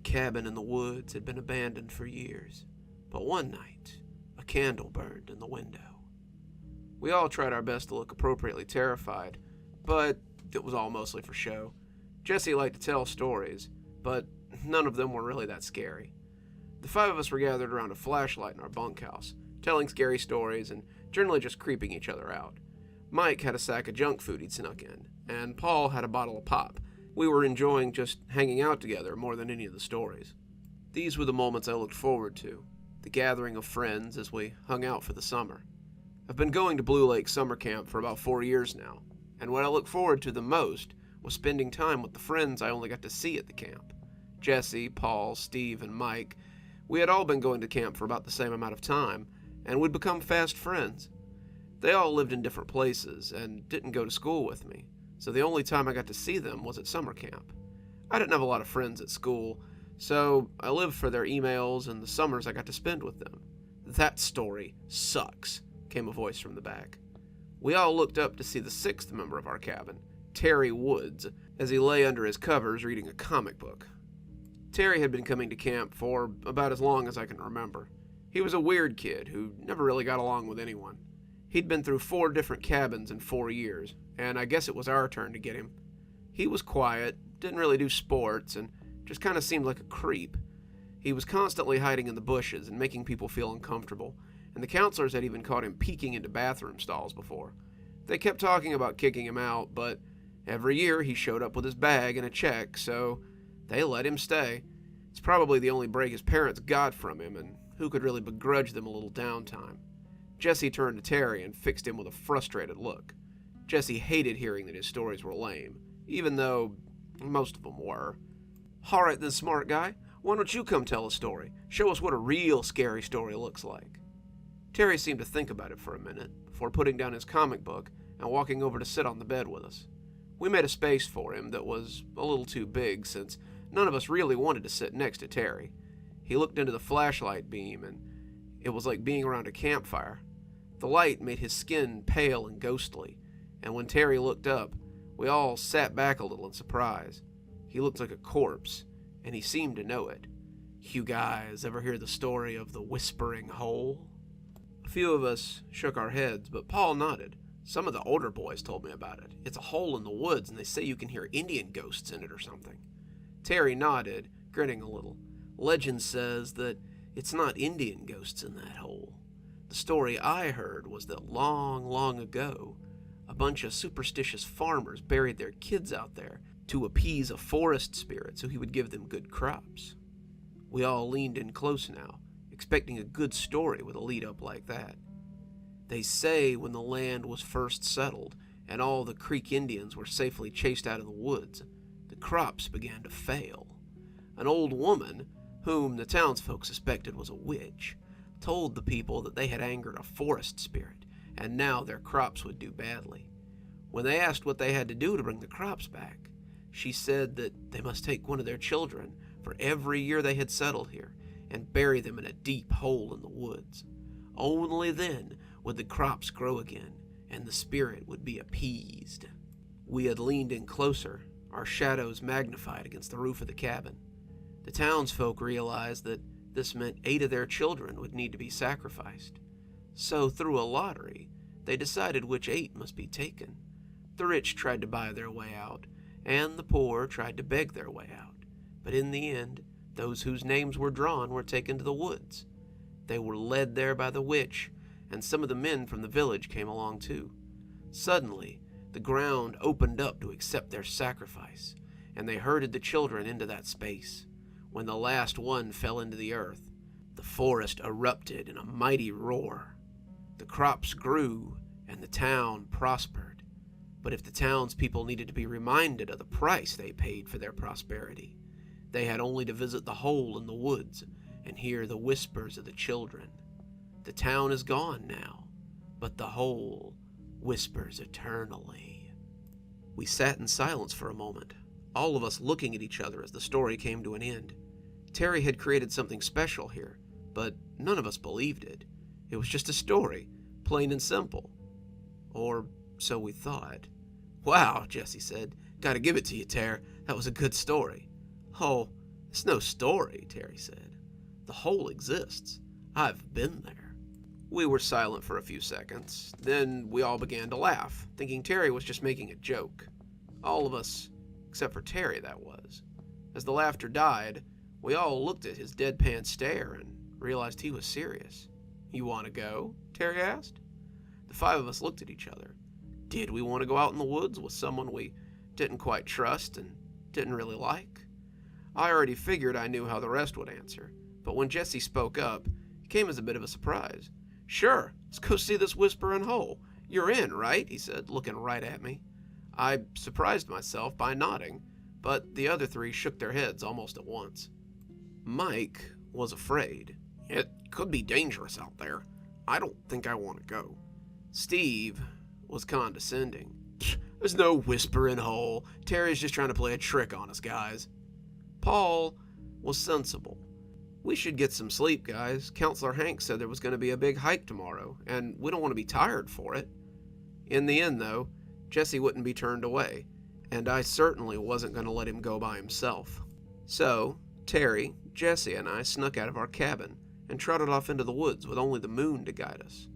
cabin in the woods had been abandoned for years, but one night, a candle burned in the window. We all tried our best to look appropriately terrified, but it was all mostly for show. Jesse liked to tell stories, but none of them were really that scary. The five of us were gathered around a flashlight in our bunkhouse, telling scary stories and generally just creeping each other out. Mike had a sack of junk food he'd snuck in, and Paul had a bottle of pop. We were enjoying just hanging out together more than any of the stories. These were the moments I looked forward to, the gathering of friends as we hung out for the summer. I've been going to Blue Lake Summer Camp for about 4 years now, and what I looked forward to the most was spending time with the friends I only got to see at the camp. Jesse, Paul, Steve, and Mike. We had all been going to camp for about the same amount of time, and we'd become fast friends. They all lived in different places and didn't go to school with me, so the only time I got to see them was at summer camp. I didn't have a lot of friends at school, so I lived for their emails and the summers I got to spend with them. "That story sucks," came a voice from the back. We all looked up to see the sixth member of our cabin, Terry Woods, as he lay under his covers reading a comic book. Terry had been coming to camp for about as long as I can remember. He was a weird kid who never really got along with anyone. He'd been through 4 different cabins in 4 years, and I guess it was our turn to get him. He was quiet, didn't really do sports, and just kind of seemed like a creep. He was constantly hiding in the bushes and making people feel uncomfortable, and the counselors had even caught him peeking into bathroom stalls before. They kept talking about kicking him out, but every year he showed up with his bag and a check, so they let him stay. It's probably the only break his parents got from him, and who could really begrudge them a little downtime? Jesse turned to Terry and fixed him with a frustrated look. Jesse hated hearing that his stories were lame, even though most of them were. "All right then, smart guy, why don't you come tell a story? Show us what a real scary story looks like." Terry seemed to think about it for a minute, before putting down his comic book and walking over to sit on the bed with us. We made a space for him that was a little too big, since none of us really wanted to sit next to Terry. He looked into the flashlight beam, and it was like being around a campfire. The light made his skin pale and ghostly, and when Terry looked up, we all sat back a little in surprise. He looked like a corpse, and he seemed to know it. "You guys ever hear the story of the Whispering Hole?" A few of us shook our heads, but Paul nodded. "Some of the older boys told me about it. It's a hole in the woods, and they say you can hear Indian ghosts in it or something." Terry nodded, grinning a little. "Legend says that it's not Indian ghosts in that hole. The story I heard was that long, long ago, a bunch of superstitious farmers buried their kids out there to appease a forest spirit so he would give them good crops." We all leaned in close now, expecting a good story with a lead-up like that. "They say when the land was first settled and all the Creek Indians were safely chased out of the woods, the crops began to fail. An old woman, whom the townsfolk suspected was a witch, told the people that they had angered a forest spirit, and now their crops would do badly. When they asked what they had to do to bring the crops back, she said that they must take one of their children for every year they had settled here and bury them in a deep hole in the woods. Only then would the crops grow again, and the spirit would be appeased." We had leaned in closer, our shadows magnified against the roof of the cabin. The townsfolk realized that this meant 8 of their children would need to be sacrificed. So through a lottery, they decided which 8 must be taken. The rich tried to buy their way out, and the poor tried to beg their way out. But in the end, those whose names were drawn were taken to the woods. They were led there by the witch, and some of the men from the village came along too. Suddenly, the ground opened up to accept their sacrifice, and they herded the children into that space. When the last one fell into the earth, the forest erupted in a mighty roar. The crops grew, and the town prospered. But if the townspeople needed to be reminded of the price they paid for their prosperity, they had only to visit the hole in the woods and hear the whispers of the children. The town is gone now, but the hole whispers eternally. We sat in silence for a moment, all of us looking at each other as the story came to an end. Terry had created something special here, but none of us believed it. It was just a story, plain and simple. Or so we thought. "Wow," Jesse said. "Gotta give it to you, Ter. That was a good story." "Oh, "It's no story," Terry said. "The hole exists. I've been there." We were silent for a few seconds. Then we all began to laugh, thinking Terry was just making a joke. All of us, except for Terry, that was. As the laughter died, we all looked at his deadpan stare and realized he was serious. "You want to go?" Terry asked. The five of us looked at each other. Did we want to go out in the woods with someone we didn't quite trust and didn't really like? I already figured I knew how the rest would answer, but when Jesse spoke up, it came as a bit of a surprise. "Sure, let's go see this whispering hole. You're in, right?" he said, looking right at me. I surprised myself by nodding, but the other three shook their heads almost at once. Mike was afraid. "It could be dangerous out there. I don't think I want to go." Steve was condescending. "There's no whispering hole. Terry's just trying to play a trick on us, guys." Paul was sensible. "We should get some sleep, guys. Counselor Hank said there was going to be a big hike tomorrow, and we don't want to be tired for it." In the end, though, Jesse wouldn't be turned away, and I certainly wasn't going to let him go by himself. So, Terry, Jesse, and I snuck out of our cabin and trotted off into the woods with only the moon to guide us.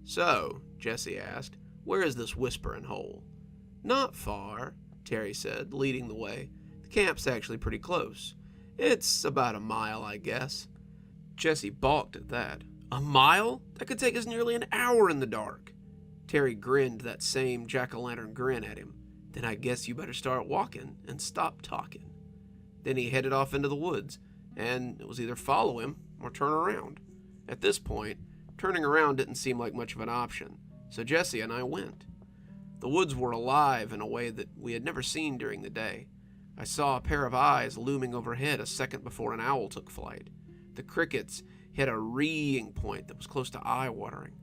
"So," Jesse asked, "where is this whispering hole?" "Not far," Terry said, leading the way. "The camp's actually pretty close. It's about a mile, I guess." Jesse balked at that. "A mile? That could take us nearly an hour in the dark." Terry grinned that same jack-o'-lantern grin at him. "Then I guess you better start walking and stop talking." Then he headed off into the woods, and it was either follow him or turn around. At this point, turning around didn't seem like much of an option, so Jesse and I went. The woods were alive in a way that we had never seen during the day. I saw a pair of eyes looming overhead a second before an owl took flight. The crickets hit a reeing point that was close to eye-watering.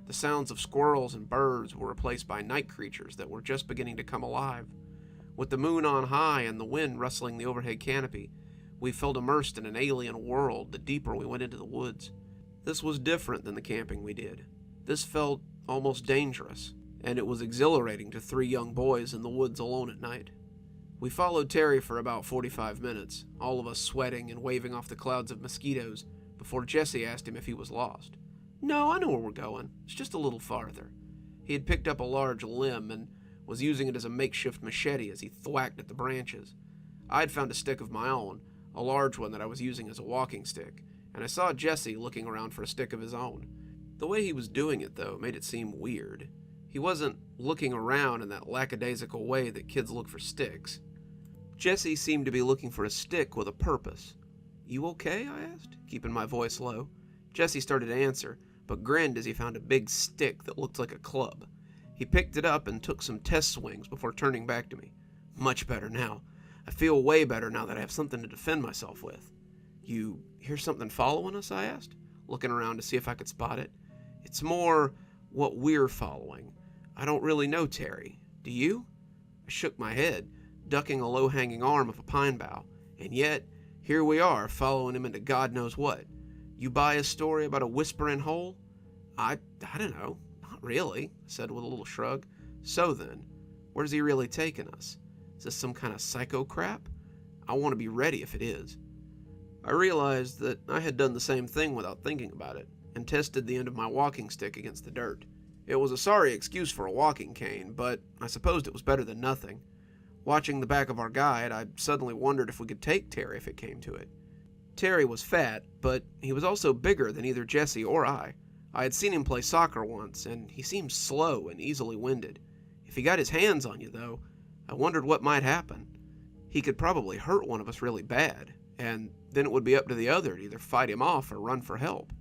The sounds of squirrels and birds were replaced by night creatures that were just beginning to come alive. With the moon on high and the wind rustling the overhead canopy, we felt immersed in an alien world the deeper we went into the woods. This was different than the camping we did. This felt almost dangerous, and it was exhilarating to three young boys in the woods alone at night. We followed Terry for about 45 minutes, all of us sweating and waving off the clouds of mosquitoes, before Jesse asked him if he was lost. "No, I know where we're going. It's just a little farther." He had picked up a large limb and was using it as a makeshift machete as he thwacked at the branches. I'd found a stick of my own, a large one that I was using as a walking stick, and I saw Jesse looking around for a stick of his own. The way he was doing it, though, made it seem weird. He wasn't looking around in that lackadaisical way that kids look for sticks. Jesse seemed to be looking for a stick with a purpose. "You okay?" I asked, keeping my voice low. Jesse started to answer, but grinned as he found a big stick that looked like a club. He picked it up and took some test swings before turning back to me. "Much better now. I feel way better now that I have something to defend myself with." "You hear something following us?" I asked, looking around to see if I could spot it. "It's more what we're following. I don't really know Terry. Do you?" I shook my head, ducking a low-hanging arm of a pine bough, and yet, here we are, following him into God knows what. "You buy a story about a whispering hole?" I don't know. "Not really," I said with a little shrug. "So then, where's he really taking us? Is this some kind of psycho crap? I want to be ready if it is." I realized that I had done the same thing without thinking about it, and tested the end of my walking stick against the dirt. It was a sorry excuse for a walking cane, but I supposed it was better than nothing. Watching the back of our guide, I suddenly wondered if we could take Terry if it came to it. Terry was fat, but he was also bigger than either Jesse or I. I had seen him play soccer once, and he seemed slow and easily winded. If he got his hands on you, though, I wondered what might happen. He could probably hurt one of us really bad, and then it would be up to the other to either fight him off or run for help.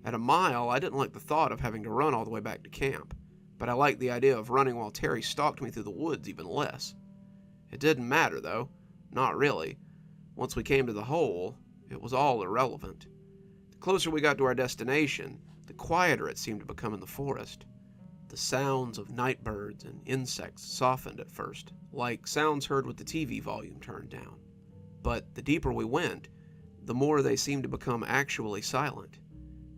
At a mile, I didn't like the thought of having to run all the way back to camp, but I liked the idea of running while Terry stalked me through the woods even less. It didn't matter, though. Not really. Once we came to the hole, it was all irrelevant. The closer we got to our destination, the quieter it seemed to become in the forest. The sounds of night birds and insects softened at first, like sounds heard with the TV volume turned down. But the deeper we went, the more they seemed to become actually silent.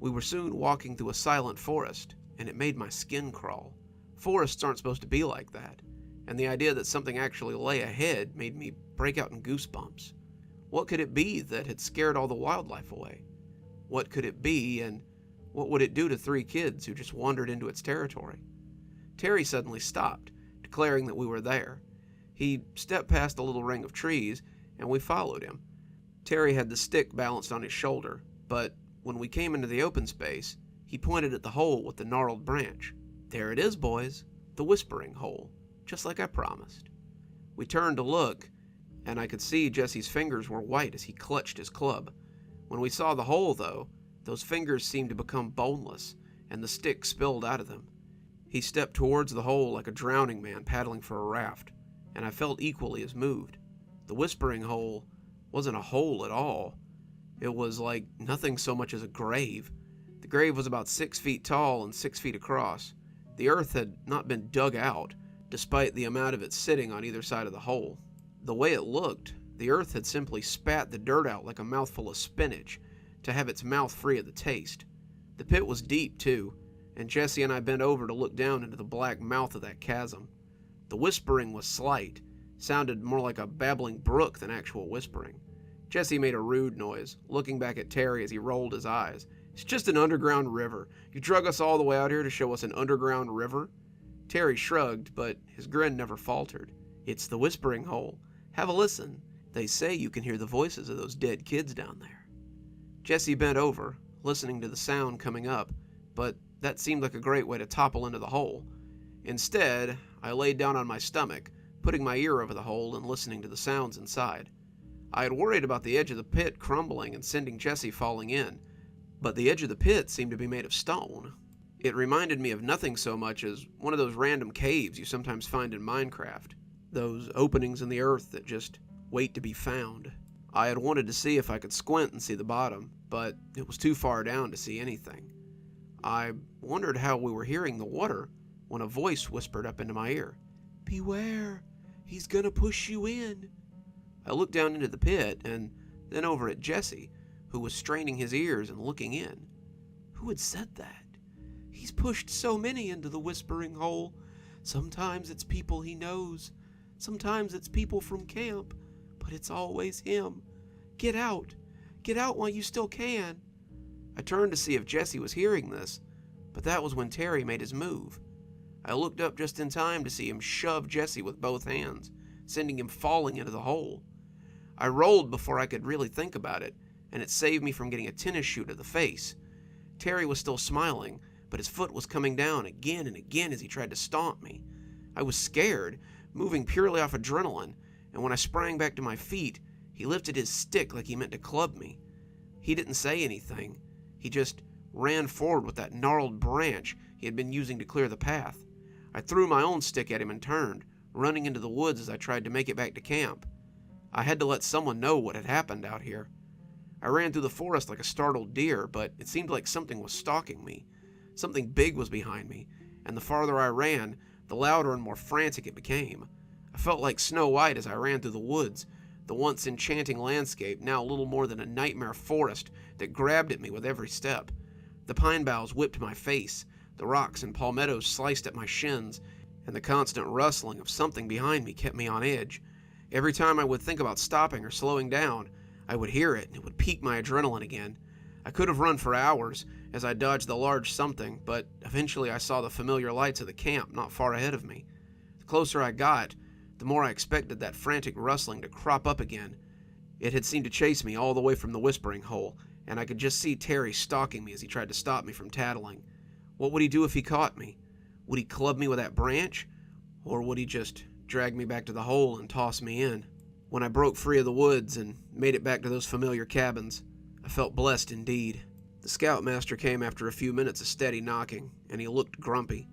We were soon walking through a silent forest, and it made my skin crawl. Forests aren't supposed to be like that, and the idea that something actually lay ahead made me break out in goosebumps. What could it be that had scared all the wildlife away? What could it be, and what would it do to 3 kids who just wandered into its territory? Terry suddenly stopped, declaring that we were there. He stepped past the little ring of trees, and we followed him. Terry had the stick balanced on his shoulder, but when we came into the open space, he pointed at the hole with the gnarled branch. "There it is, boys, the whispering hole, just like I promised." We turned to look, and I could see Jesse's fingers were white as he clutched his club. When we saw the hole, though, those fingers seemed to become boneless, and the stick spilled out of them. He stepped towards the hole like a drowning man paddling for a raft, and I felt equally as moved. The whispering hole wasn't a hole at all. It was like nothing so much as a grave. The grave was about 6 feet tall and 6 feet across. The earth had not been dug out, despite the amount of it sitting on either side of the hole. The way it looked, the earth had simply spat the dirt out like a mouthful of spinach to have its mouth free of the taste. The pit was deep, too, and Jesse and I bent over to look down into the black mouth of that chasm. The whispering was slight, sounded more like a babbling brook than actual whispering. Jesse made a rude noise, looking back at Terry as he rolled his eyes. "It's just an underground river. You drug us all the way out here to show us an underground river?" Terry shrugged, but his grin never faltered. "It's the whispering hole. Have a listen. They say you can hear the voices of those dead kids down there." Jesse bent over, listening to the sound coming up, but that seemed like a great way to topple into the hole. Instead, I laid down on my stomach, putting my ear over the hole and listening to the sounds inside. I had worried about the edge of the pit crumbling and sending Jesse falling in, but the edge of the pit seemed to be made of stone. It reminded me of nothing so much as one of those random caves you sometimes find in Minecraft. Those openings in the earth that just wait to be found. I had wanted to see if I could squint and see the bottom, but it was too far down to see anything. I wondered how we were hearing the water when a voice whispered up into my ear. "Beware, he's gonna push you in." I looked down into the pit and then over at Jesse, who was straining his ears and looking in. Who had said that? "He's pushed so many into the whispering hole. Sometimes it's people he knows. Sometimes it's people from camp, but it's always him. Get out. Get out while you still can." I turned to see if Jesse was hearing this, but that was when Terry made his move. I looked up just in time to see him shove Jesse with both hands, sending him falling into the hole. I rolled before I could really think about it, and it saved me from getting a tennis shoe to the face. Terry was still smiling, but his foot was coming down again and again as he tried to stomp me. I was scared, moving purely off adrenaline, and when I sprang back to my feet, he lifted his stick like he meant to club me. He didn't say anything. He just ran forward with that gnarled branch he had been using to clear the path. I threw my own stick at him and turned, running into the woods as I tried to make it back to camp. I had to let someone know what had happened out here. I ran through the forest like a startled deer, but it seemed like something was stalking me. Something big was behind me, and the farther I ran, the louder and more frantic it became. I felt like Snow White as I ran through the woods, the once enchanting landscape now little more than a nightmare forest that grabbed at me with every step. The pine boughs whipped my face, the rocks and palmettos sliced at my shins, and the constant rustling of something behind me kept me on edge. Every time I would think about stopping or slowing down, I would hear it and it would pique my adrenaline again. I could have run for hours as I dodged the large something, but eventually I saw the familiar lights of the camp not far ahead of me. The closer I got, the more I expected that frantic rustling to crop up again. It had seemed to chase me all the way from the whispering hole, and I could just see Terry stalking me as he tried to stop me from tattling. What would he do if he caught me? Would he club me with that branch? Or would he just drag me back to the hole and toss me in? When I broke free of the woods and made it back to those familiar cabins, I felt blessed indeed. The scoutmaster came after a few minutes of steady knocking, and he looked grumpy.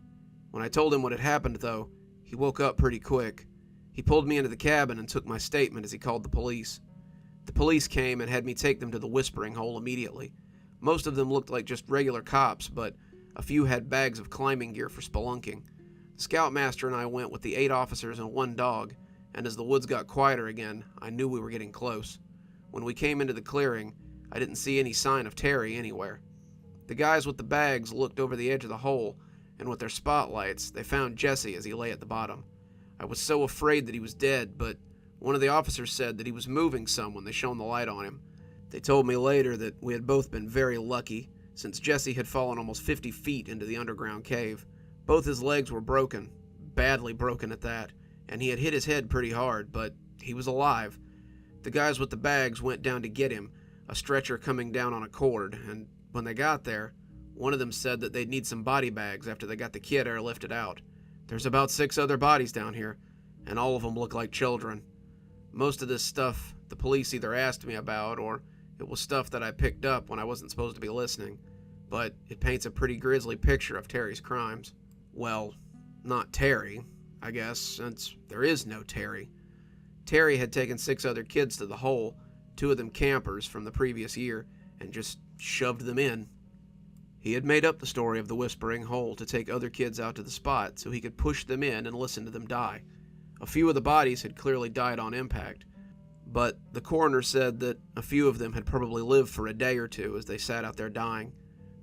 When I told him what had happened, though, he woke up pretty quick. He pulled me into the cabin and took my statement as he called the police. The police came and had me take them to the whispering hole immediately. Most of them looked like just regular cops, but a few had bags of climbing gear for spelunking. The scoutmaster and I went with the 8 officers and 1 dog, and as the woods got quieter again, I knew we were getting close. When we came into the clearing, I didn't see any sign of Terry anywhere. The guys with the bags looked over the edge of the hole, and with their spotlights, they found Jesse as he lay at the bottom. I was so afraid that he was dead, but One of the officers said that he was moving some when they shone the light on him. They told me later that we had both been very lucky, since Jesse had fallen almost 50 feet into the underground cave. Both his legs were broken, badly broken at that, and he had hit his head pretty hard, but he was alive. The guys with the bags went down to get him, a stretcher coming down on a cord, and when they got there, one of them said that they'd need some body bags after they got the kid airlifted out. There's about 6 other bodies down here, and all of them look like children. Most of this stuff the police either asked me about, or it was stuff that I picked up when I wasn't supposed to be listening, but it paints a pretty grisly picture of Terry's crimes. Well, not Terry, I guess, since there is no Terry. Terry had taken 6 other kids to the hole, 2 of them campers from the previous year, and just shoved them in. He had made up the story of the Whispering Hole to take other kids out to the spot so he could push them in and listen to them die. A few of the bodies had clearly died on impact, but the coroner said that a few of them had probably lived for a day or two as they sat out there dying.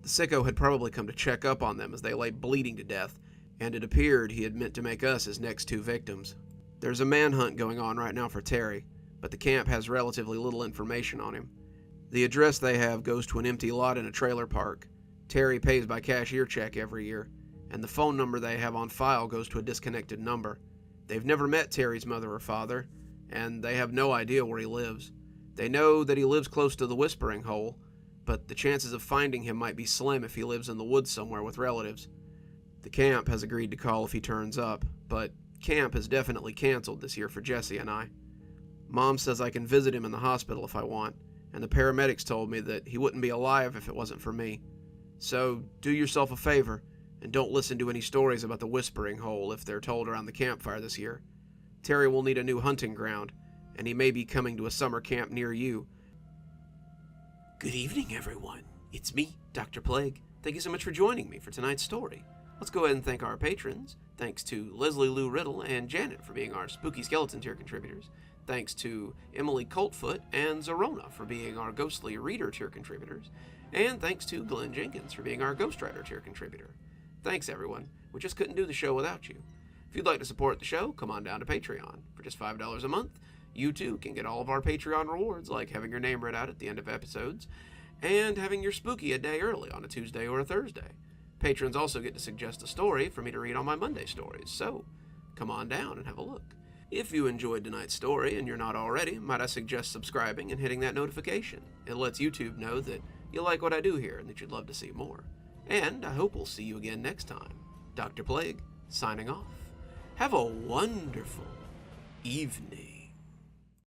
The sicko had probably come to check up on them as they lay bleeding to death, and it appeared he had meant to make us his next 2 victims. There's a manhunt going on right now for Terry, but the camp has relatively little information on him. The address they have goes to an empty lot in a trailer park. Terry pays by cashier check every year, and the phone number they have on file goes to a disconnected number. They've never met Terry's mother or father, and they have no idea where he lives. They know that he lives close to the Whispering Hole, but the chances of finding him might be slim if he lives in the woods somewhere with relatives. The camp has agreed to call if he turns up, but camp has definitely canceled this year for Jesse and I. Mom says I can visit him in the hospital if I want, and the paramedics told me that he wouldn't be alive if it wasn't for me. So do yourself a favor, and don't listen to any stories about the Whispering Hole if they're told around the campfire this year. Terry will need a new hunting ground, and he may be coming to a summer camp near you. Good evening, everyone. It's me, Dr. Plague. Thank you so much for joining me for tonight's story. Let's go ahead and thank our patrons. Thanks to Leslie Lou Riddle and Janet for being our Spooky Skeleton tier contributors. Thanks to Emily Coltsfoot and Xaronana for being our Ghostly Reader tier contributors. And thanks to Glen Jenkins for being our Ghostwriter tier contributor. Thanks, everyone. We just couldn't do the show without you. If you'd like to support the show, come on down to Patreon. For just $5 a month, you too can get all of our Patreon rewards, like having your name read out at the end of episodes, and having your spooky a day early on a Tuesday or a Thursday. Patrons also get to suggest a story for me to read on my Monday stories, so come on down and have a look. If you enjoyed tonight's story and you're not already, might I suggest subscribing and hitting that notification? It lets YouTube know that you like what I do here and that you'd love to see more. And I hope we'll see you again next time. Dr. Plague, signing off. Have a wonderful evening.